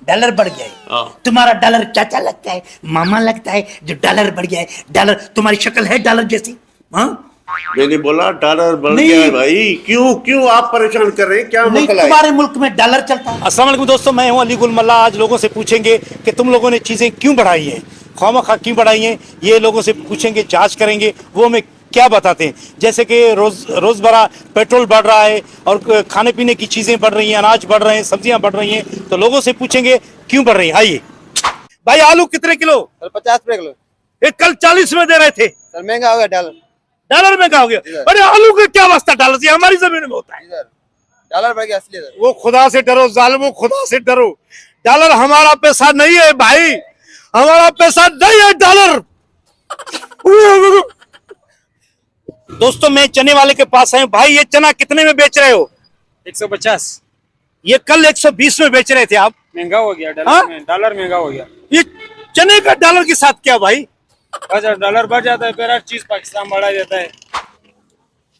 Dollar बढ़ गया है। तुम्हारा डॉलर चाचा लगता है, मामा लगता है, जो डॉलर बढ़ गया है। डॉलर तुम्हारी शक्ल है डॉलर जैसी। हाँ मैंने बोला डॉलर बढ़ गया है भाई। क्यों आप परेशान कर रहे हैं? क्या नहीं, मसला है? तुम्हारे मुल्क में डॉलर चलता है। अस्सलाम वालेकुम दोस्तों, मैं हूं अली गुल मल्ला। आज लोगों से पूछेंगे कि तुम लोगों ने चीज़ें क्यों बढ़ाई हैं, खामखा क्यों बढ़ाई हैं। ये लोगों से पूछेंगे, जांच करेंगे, वो हमें क्या बताते हैं। जैसे कि रोज़मर्रा पेट्रोल बढ़ रहा है और खाने पीने की चीज़ें बढ़ रही हैं, अनाज बढ़ रहे हैं, सब्जियां बढ़ रही हैं। तो लोगों से पूछेंगे क्यों बढ़ रही हैं। आइए भाई, आलू कितने किलो? सर 50 रुपए किलो। एक कल 40 में दे रहे थे। सर महंगा हो गया डॉलर। डॉलर महंगा हो गया। अरे आलू का क्या वास्ता डॉलर से? हमारी जमीन में होता है। डॉलर बढ़ गया इसलिए सर। वो खुदा से डरो जालिमो, खुदा से डरो। डॉलर हमारा पैसा नहीं है भाई, हमारा पैसा नहीं है डॉलर। दोस्तों, मैं चने वाले के पास आया। भाई ये चना कितने में बेच रहे हो? 150। ये कल 120 में बेच रहे थे आप। महंगा हो गया डॉलर। हाँ? में डॉलर महंगा हो गया। ये चने का डॉलर के साथ क्या भाई? डॉलर बढ़ जाता है फिर हर चीज पाकिस्तान बढ़ा देता है।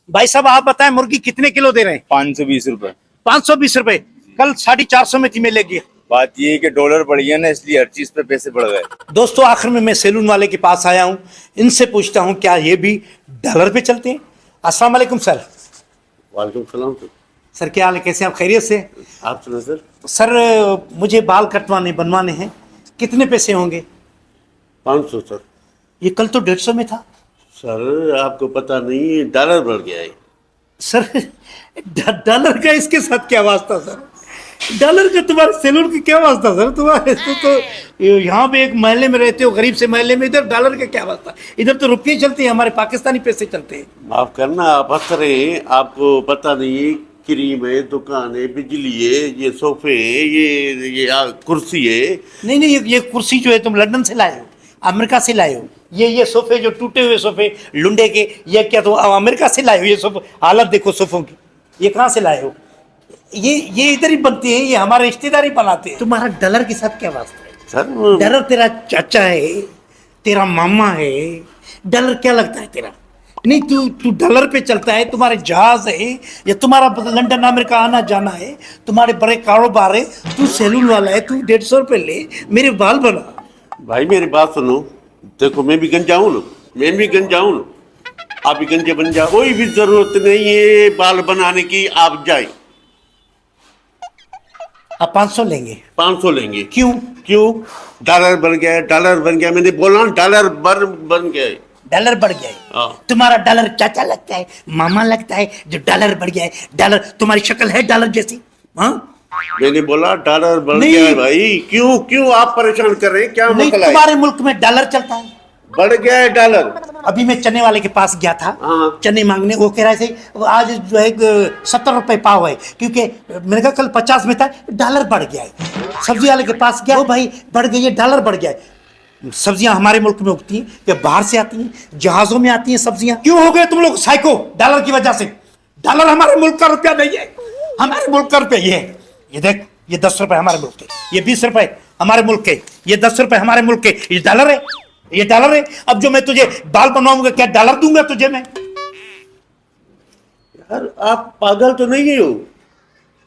भाई साहब आप बताएं, मुर्गी कितने किलो दे रहे हैं? 520 रुपए। 520 रुपए। कल 450 में थी मिलेगी। बात ये है कि डॉलर बढ़ गया ना, इसलिए हर चीज पे पैसे बढ़ गए। दोस्तों, आखिर में मैं सैलून वाले के पास आया हूं। इनसे पूछता हूं क्या ये भी डॉलर पे चलते हैं। अस्सलाम वालेकुम सर। वालेकुम सलाम सर क्या हाल है, कैसे आप? खैरियत से? आप सुनो सर। सर मुझे बाल कटवाने बनवाने हैं, कितने पैसे होंगे? 500 सर। ये कल तो 150 में था। सर आपको पता नहीं डॉलर बढ़ गया है। सर डॉलर का इसके साथ क्या वास्ता सर? डॉलर का तुम्हारे सैलून की क्या वास्ता सर? तुम्हारे तो यहाँ पे एक महल्ले में रहते हो, गरीब से महल्ले में, इधर डॉलर का क्या वास्ता? इधर तो रुपये चलते हैं, हमारे पाकिस्तानी पैसे चलते हैं। माफ करना, आप हंस रहे हैं। आपको पता नहीं है, क्रीम है, दुकान है, बिजली है, ये सोफे है, ये कुर्सी है। नहीं नहीं, ये कुर्सी जो है तुम लंदन से लाए हो, अमेरिका से लाए हो। ये सोफे जो टूटे हुए सोफे लुंडे के, ये क्या तुम अमेरिका से लाए हो? ये सोफे हालत देखो सोफों की, ये कहाँ से लाए हो? ये इधर ही बनते हैं, ये हमारे रिश्तेदार ही बनाते हैं। तुम्हारा डॉलर के साथ क्या वास्ता है सर डॉलर तेरा चाचा है, तेरा मामा है, डॉलर क्या लगता है तेरा? नहीं, तू डॉलर पे चलता है। तुम्हारे जहाज है या तुम्हारा लंदन अमेरिका आना जाना है, तुम्हारे बड़े कारोबार है। तू सैलून वाला है, तू 150 रुपये ले, मेरे बाल बना। भाई मेरी बात सुनो, देखो मैं भी गंजा हूँ ना, मैं भी गंजा हूँ ना, आप भी गंजे बन जाओ। कोई भी जरूरत नहीं है बाल बनाने की, आप जाए। आप 500 लेंगे? 500 लेंगे। क्यों? डॉलर बन गया है, डॉलर बन गया। मैंने बोला डॉलर बन गया है। डॉलर बढ़ गया है। हाँ। तुम्हारा डॉलर चाचा लगता है, मामा लगता है, जो डॉलर बढ़ गया है। डॉलर तुम्हारी शक्ल है डॉलर जैसी। हाँ मैंने बोला डॉलर बढ़ नहीं। गया है भाई। क्यों आप परेशान कर रहे हैं? क्या नहीं, मसला है? तुम्हारे मुल्क में डॉलर चलता है। बढ़ गया है डॉलर। अभी मैं चने वाले के पास गया था, हाँ। चने मांगने। वो कह रहा है आज जो है 70 रुपए पाव है, क्योंकि मैंने कहा कल 50 में था, डॉलर बढ़ गया है। सब्जी वाले के पास गया, वो भाई बढ़ गई है, डॉलर बढ़ गया है। सब्जियां हमारे मुल्क में उगती हैं या बाहर से आती हैं? जहाजों में आती हैं सब्जियां। क्यों हो गए तुम लोग साइको डॉलर की वजह से? डॉलर हमारे मुल्क का रुपया नहीं है, हमारे मुल्क का रुपया ये है। ये देख, ये 10 रुपए हमारे मुल्क के, ये 20 रुपए हमारे मुल्क के, ये 10 रुपए हमारे मुल्क के। ये डॉलर है, ये डॉलर है। अब जो मैं तुझे बाल बनवाऊंगा, क्या डॉलर दूंगा तुझे मैं? यार आप पागल तो नहीं हो?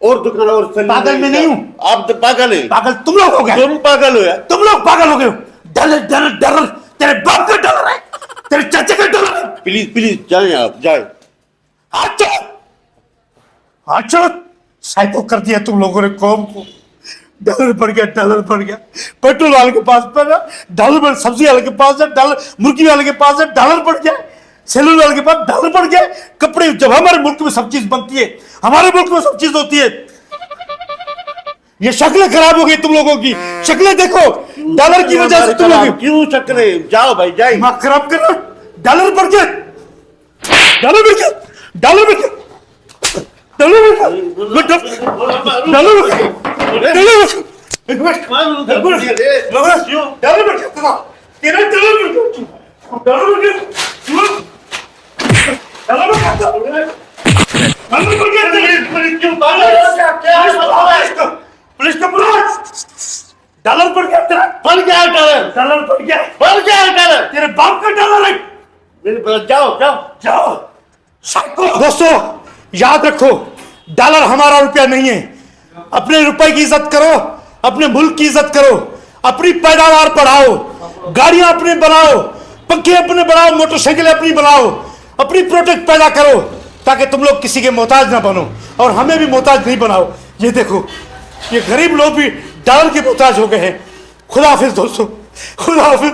और दुकान और पागल मैं नहीं हूं। आप तो पागल है। पागल तुम लोग हो गए। तुम पागल हो यार। तुम लोग पागल हो गए हो। डॉलर डॉलर डॉलर तेरे बाप का डॉलर है, तेरे चाचा का डॉलर है। प्लीज जाए, आप जाए। अच्छा साइको कर दिया तुम लोगों ने कौम को। डॉलर बढ़ गया, डॉलर बढ़ गया। पेट्रोल वाले के पास डॉलर बढ़, सब्जी वाले के पास डॉलर, मुर्गी वाले के पास डॉलर बढ़ गया, सैलून वाले के पास डॉलर बढ़ गया। कपड़े, जब हमारे मुल्क में सब चीज बनती है, हमारे मुल्क में सब चीज होती है। ये शक्लें खराब हो गई तुम लोगों की। शक्लें देखो, डॉलर की वजह से तुम लोग। क्यों शक्लें? जाओ भाई जाए। दिमाग खराब कर रहे हो। डॉलर बढ़ गया, डॉलर बढ़ गया, डॉलर बढ़ गया, डॉलर बढ़ गया, डॉलर बढ़ गया, एक मिनट, डॉलर बढ़ गया, तेरा डॉलर बढ़ गया, डॉलर बढ़ गया, डॉलर बढ़ गया, डॉलर बढ़ गया। क्यों पुलिस को बुलाओ। डॉलर बढ़ गया, तेरा बढ़ गया डॉलर। डॉलर बढ़ गया, बढ़ गया डॉलर। तेरे बाप का डॉलर है। मेरे पास जाओ जाओ। जाओ साइको। दोस्तों याद रखो, डॉलर हमारा रुपया नहीं है। अपने रुपए की इज्जत करो, अपने मुल्क की इज्जत करो, अपनी पैदावार बढ़ाओ, गाड़ियां अपने बनाओ, पंखे अपने बनाओ, मोटरसाइकिलें अपनी बनाओ, अपनी प्रोडक्ट पैदा करो, ताकि तुम लोग किसी के मोहताज ना बनो और हमें भी मोहताज नहीं बनाओ। ये देखो, ये गरीब लोग भी डॉलर के मोहताज हो गए हैं। खुदा हाफिज दोस्तों, खुदा हाफिज।